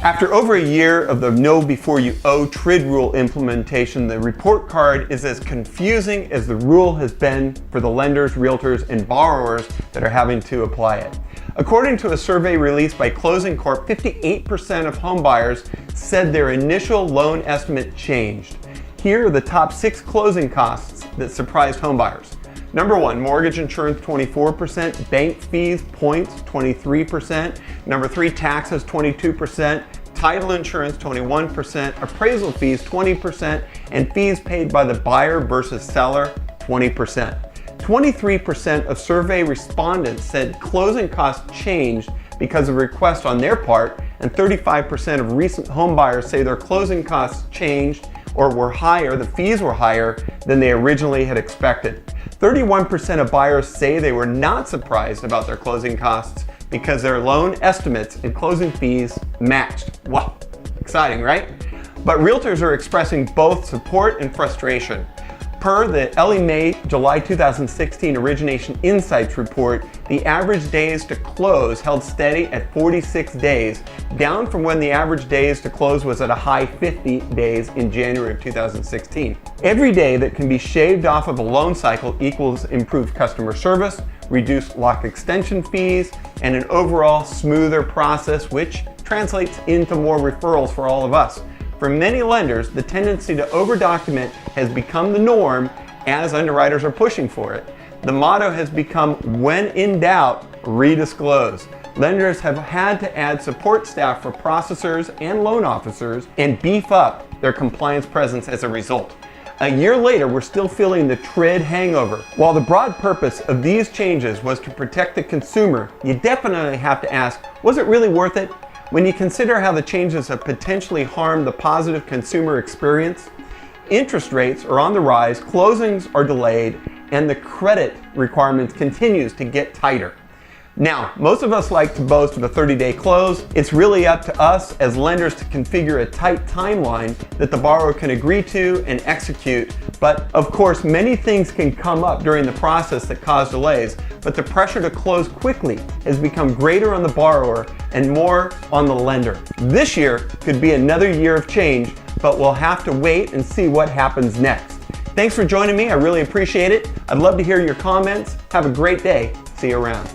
After over a year of the know before you owe TRID rule implementation, the report card is as confusing as the rule has been for the lenders, realtors, and borrowers that are having to apply it. According to a survey released by Closing Corp, 58% of homebuyers said their initial loan estimate changed. Here are the top 6 closing costs that surprised homebuyers. Number 1, mortgage insurance 24%, bank fees, points 23%. Number 3, taxes 22%, title insurance 21%, appraisal fees 20%, and fees paid by the buyer versus seller 20%. 23% of survey respondents said closing costs changed because of requests on their part, and 35% of recent homebuyers say their closing costs changed or were higher, the fees were higher than they originally had expected. 31% of buyers say they were not surprised about their closing costs because their loan estimates and closing fees matched. Wow, exciting, right? But realtors are expressing both support and frustration. Per the Ellie Mae July 2016 Origination Insights report, the average days to close held steady at 46 days, down from when the average days to close was at a high 50 days in January of 2016. Every day that can be shaved off of a loan cycle equals improved customer service, reduced lock extension fees, and an overall smoother process, which translates into more referrals for all of us. For many lenders, the tendency to over-document has become the norm as underwriters are pushing for it. The motto has become, when in doubt, redisclose. Lenders have had to add support staff for processors and loan officers and beef up their compliance presence as a result. A year later, we're still feeling the TRID hangover. While the broad purpose of these changes was to protect the consumer, you definitely have to ask, was it really worth it? When you consider how the changes have potentially harmed the positive consumer experience, interest rates are on the rise, closings are delayed, and the credit requirements continues to get tighter. Now, most of us like to boast of a 30-day close. It's really up to us as lenders to configure a tight timeline that the borrower can agree to and execute. But of course, many things can come up during the process that cause delays, but the pressure to close quickly has become greater on the borrower and more on the lender. This year could be another year of change, but we'll have to wait and see what happens next. Thanks for joining me. I really appreciate it. I'd love to hear your comments. Have a great day. See you around.